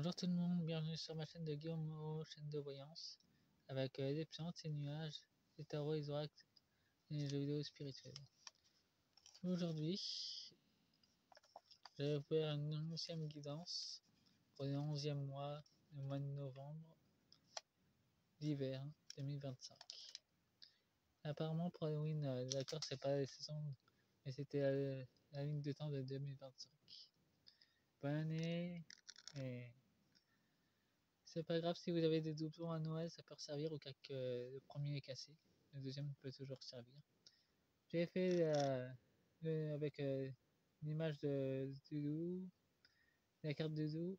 Bonjour tout le monde, bienvenue sur ma chaîne de Guillaume, chaîne de voyance, avec des plantes, des nuages, des tarots, des oracles et des jeux vidéo spirituels. Aujourd'hui, je vais vous faire une 11e guidance pour le 11e mois, le mois de novembre, d'hiver 2025. Apparemment pour Halloween, d'accord, c'est pas la saison, mais c'était la ligne de temps de 2025. Bonne année et... C'est pas grave si vous avez des doublons à Noël, ça peut servir au cas que le premier est cassé. Le deuxième peut toujours servir. J'ai fait avec une image de Doudou, la carte de Doudou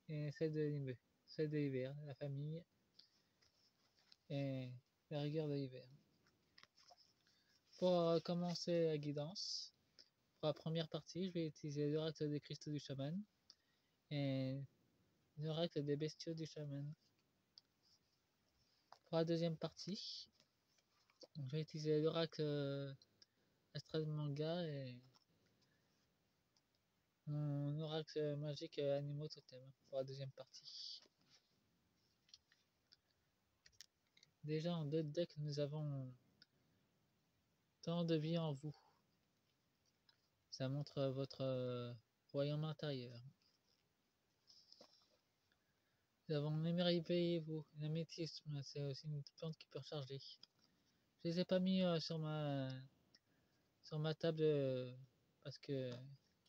et celle de l'hiver, la famille et la rigueur de l'hiver. Pour commencer la guidance, pour la première partie, je vais utiliser l'oracle des cristaux du chaman et l'oracle des bestiaux du chaman. Pour la deuxième partie, je vais utiliser l'oracle astral manga et mon oracle magique animaux totem pour la deuxième partie. Déjà en 2 decks, nous avons tant de vie en vous. Ça montre votre royaume intérieur. Nous avons l'émerveillez-vous, l'améthyste, c'est aussi une plante qui peut recharger. Je les ai pas mis sur ma table parce que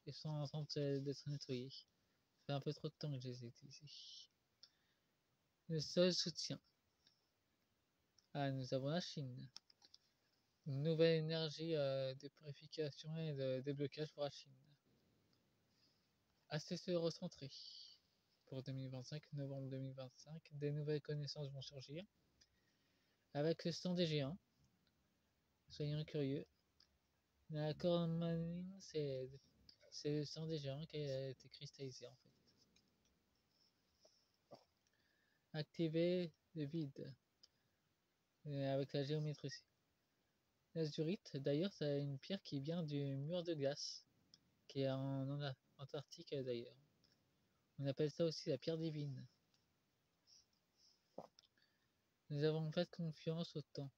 ils sont en train d'être nettoyés. Ça fait un peu trop de temps que je les ai utilisés. Le seul soutien. Ah, nous avons la Chine. Une nouvelle énergie de purification et de déblocage pour la Chine. Assez se recentrer. Pour 2025, novembre 2025, des nouvelles connaissances vont surgir. Avec le stand des géants. Soyons curieux. La cormanine, c'est le stand des géants qui a été cristallisé en fait. Activer le vide. Avec la géométrie. L'azurite, d'ailleurs, c'est une pierre qui vient du mur de glace, qui est en Antarctique d'ailleurs. On appelle ça aussi la pierre divine. Nous avons fait confiance au temps.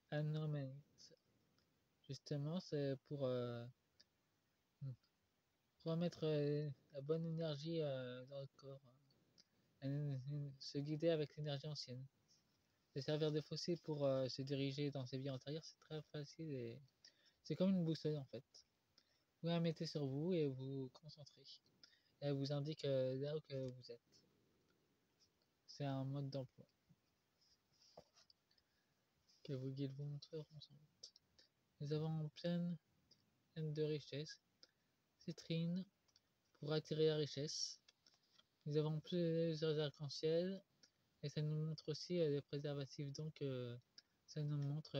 Anomalite. Justement, c'est pour remettre la bonne énergie dans le corps. Se guider avec l'énergie ancienne. Se servir des fossiles pour se diriger dans ses vies antérieures, c'est très facile et c'est comme une boussole en fait. Vous la mettez sur vous et vous concentrez. Et elle vous indique là où que vous êtes. C'est un mode d'emploi que vos guides vous montreront sans doute. Nous avons pleine de richesse. Citrine pour attirer la richesse. Nous avons plusieurs arcs-en-ciel et ça nous montre aussi les préservatifs. Donc ça nous montre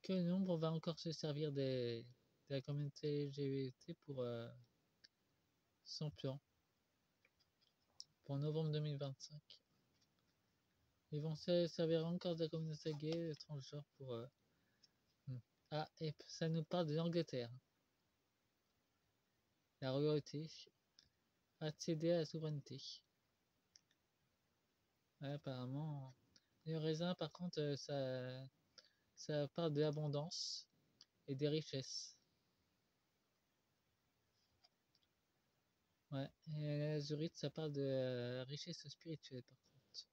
que l'ombre va encore se servir de la communauté LGBT pour son plan pour novembre 2025. Ils vont se servir encore de la communauté gay et transgenre pour ah, et ça nous parle de l'Angleterre. La royauté, accéder à la souveraineté. Ouais, apparemment, le raisin, par contre, ça parle de l'abondance et des richesses. Ouais, et l'azurite, ça parle de la richesse spirituelle, par contre.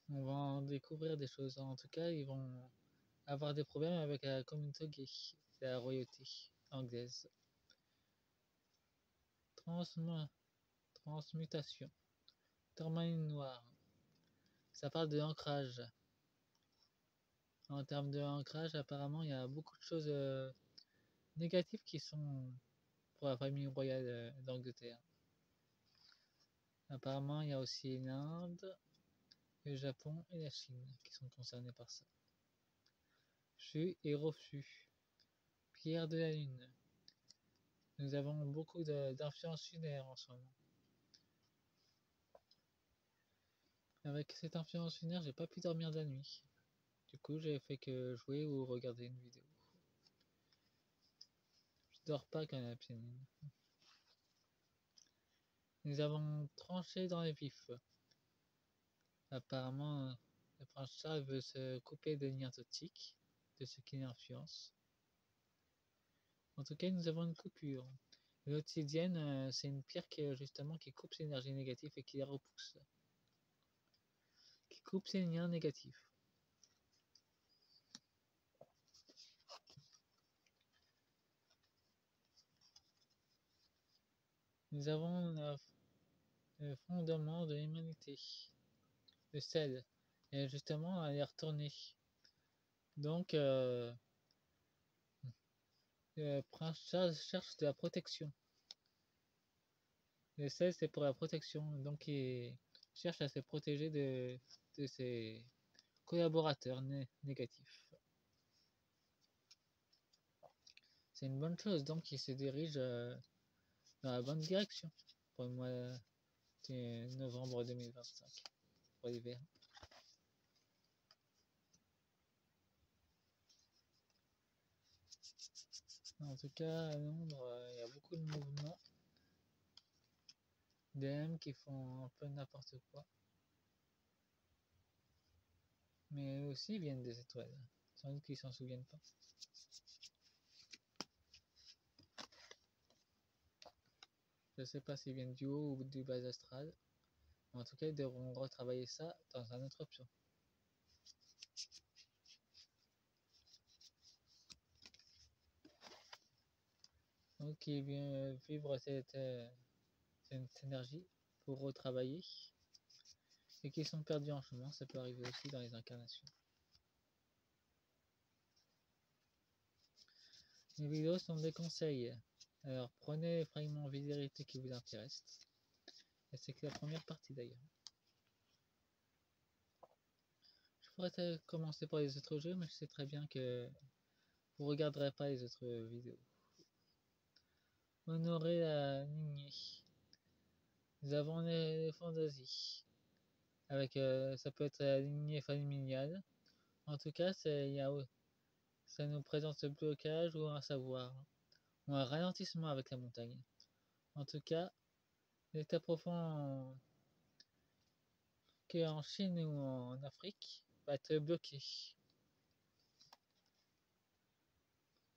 On va en découvrir des choses. En tout cas, ils vont avoir des problèmes avec la communauté gay, la royauté anglaise. Transmutation. Tourmaline noire. Ça parle de l'ancrage. En termes de ancrage, apparemment, il y a beaucoup de choses négatives qui sont pour la famille royale d'Angleterre. Apparemment, il y a aussi l'Inde, le Japon et la Chine qui sont concernés par ça. Flux et reflux. Pierre de la Lune. Nous avons beaucoup d'influence lunaire en ce moment. Avec cette influence lunaire, j'ai pas pu dormir de la nuit. Du coup, j'ai fait que jouer ou regarder une vidéo. dors pas quand il y a la psylline. Nous avons tranché dans le vif. Apparemment, le prince Charles veut se couper des liens toxiques, de ce qui l'influence. En tout cas, nous avons une coupure. L'obsidienne, c'est une pierre qui coupe ses énergies négatives et qui les repousse. Qui coupe ses liens négatifs. Nous avons le fondement de l'humanité. Le sel. Et justement, elle est retournée. Donc, le prince Charles cherche de la protection. Le sel, c'est pour la protection. Donc, il cherche à se protéger de ses collaborateurs négatifs. C'est une bonne chose, donc il se dirige dans la bonne direction pour le mois de novembre 2025, pour l'hiver. En tout cas, à Londres, il y a beaucoup de mouvements d'hommes qui font un peu n'importe quoi. Mais eux aussi viennent des étoiles, sans doute qu'ils s'en souviennent pas. Je sais pas s'ils viennent du haut ou du bas astral. En tout cas, ils devront retravailler ça dans une autre option. Donc, ils viennent vivre cette énergie pour retravailler. Et qui sont perdus en chemin, ça peut arriver aussi dans les incarnations. Les vidéos sont des conseils. Alors, prenez les fragments vérité qui vous intéressent. Et c'est que la première partie d'ailleurs. Je pourrais commencer par les autres jeux, mais je sais très bien que vous regarderez pas les autres vidéos. Honorer la lignée. Nous avons les fantaisies. Avec, ça peut être la lignée familiale. En tout cas, ça nous présente ce blocage ou un savoir, ou un ralentissement avec la montagne. En tout cas, l'état profond qu'en Chine ou en Afrique va te bloquer.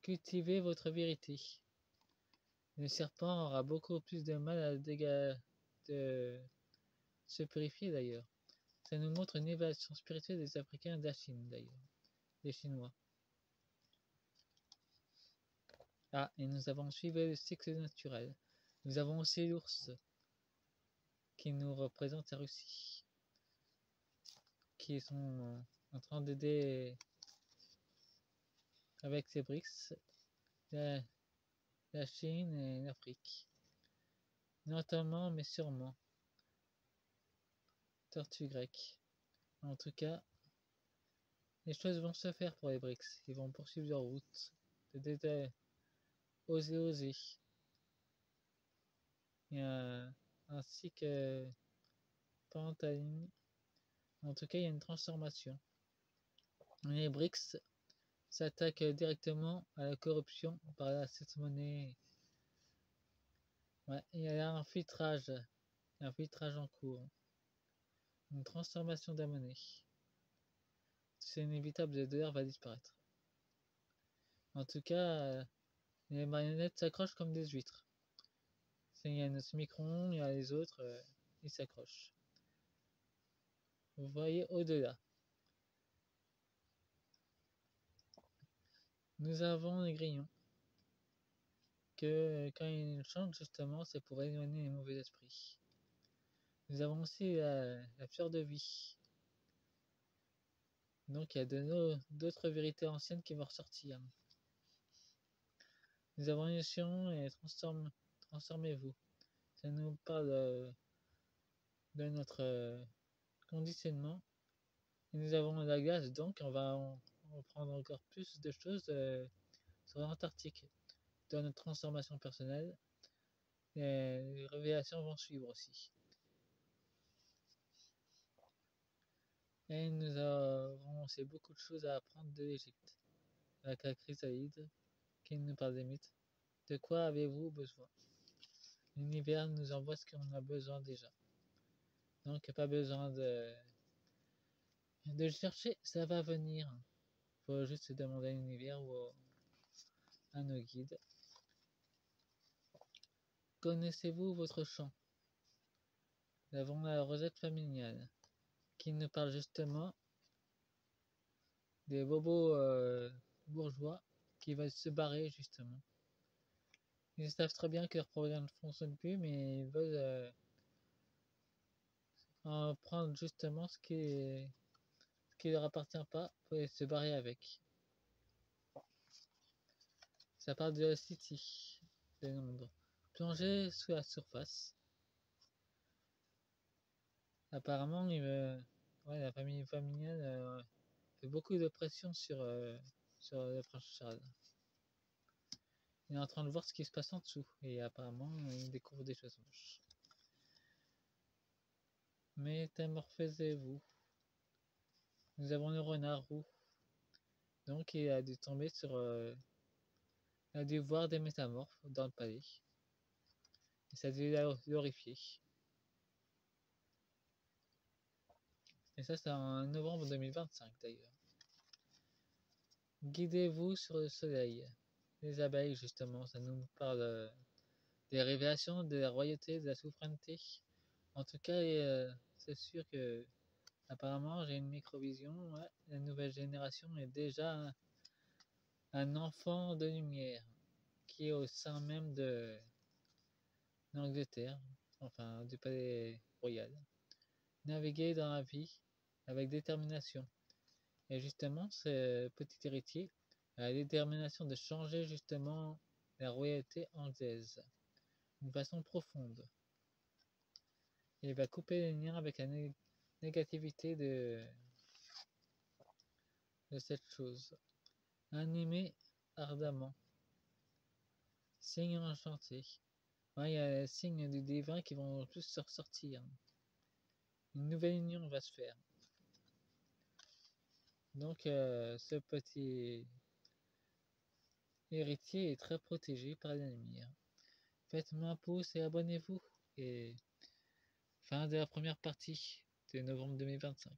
Cultivez votre vérité. Le serpent aura beaucoup plus de mal à de se purifier d'ailleurs. Ça nous montre une évaluation spirituelle des Africains de la Chine d'ailleurs, des Chinois. Ah, et nous avons suivi le cycle naturel. Nous avons aussi l'ours qui nous représente la Russie, qui sont en train d'aider avec ces BRICS la Chine et l'Afrique. Lentement mais sûrement. Tortue grecque. En tout cas, les choses vont se faire pour les BRICS. Ils vont poursuivre leur route. Oser. Ainsi que Pantaline. En tout cas, il y a une transformation. Les BRICS s'attaquent directement à la corruption par cette monnaie. Ouais, il y a un filtrage en cours. Une transformation de la monnaie. C'est inévitable, le dollar va disparaître. En tout cas, les marionnettes s'accrochent comme des huîtres. Il y a notre micron, il y a les autres, ils s'accrochent. Vous voyez au-delà. Nous avons les grillons. Que quand ils changent justement, c'est pour éloigner les mauvais esprits. Nous avons aussi la fleur de vie. Donc il y a d'autres vérités anciennes qui vont ressortir. Nous avons une mission et transformez-vous. Ça nous parle de notre conditionnement. Et nous avons la glace, donc on va prendre encore plus de choses sur l'Antarctique. Dans notre transformation personnelle, les révélations vont suivre aussi. Et nous avons aussi beaucoup de choses à apprendre de l'Égypte, avec la chrysalide qui nous parle des mythes. De quoi avez-vous besoin? L'univers nous envoie ce qu'on a besoin déjà. Donc pas besoin de chercher, ça va venir. Faut juste demander à l'univers ou à nos guides. Connaissez-vous votre chant? Nous avons la rosette familiale qui nous parle justement des bobos bourgeois qui veulent se barrer justement. Ils savent très bien que leur programme ne fonctionne plus, mais ils veulent en prendre justement ce qui leur appartient pas pour se barrer avec. Ça parle de la City de Londres. Plonger sous la surface. Apparemment, la famille familiale fait beaucoup de pression sur le prince Charles. Il est en train de voir ce qui se passe en dessous et apparemment il découvre des choses moches. Métamorphosez-vous. Nous avons le renard roux. Donc il a dû tomber il a dû voir des métamorphes dans le palais. Et ça a dû l'horrifier. Et ça c'est en novembre 2025 d'ailleurs. Guidez-vous sur le soleil. Les abeilles justement, ça nous parle des révélations de la royauté, de la souveraineté. En tout cas, c'est sûr que apparemment j'ai une microvision. Ouais, la nouvelle génération est déjà un enfant de lumière qui est au sein même de l'Angleterre, enfin du palais royal. Naviguer dans la vie avec détermination. Et justement, ce petit héritier a la détermination de changer justement la royauté anglaise d'une façon profonde. Il va couper les liens avec la négativité de cette chose. Animer ardemment. Signe enchanté. Ouais, il y a les signes du divin qui vont tous se ressortir. Une nouvelle union va se faire. Donc ce petit héritier est très protégé par la lumière. Faites-moi un pouce et abonnez-vous. Et fin de la première partie de novembre 2025.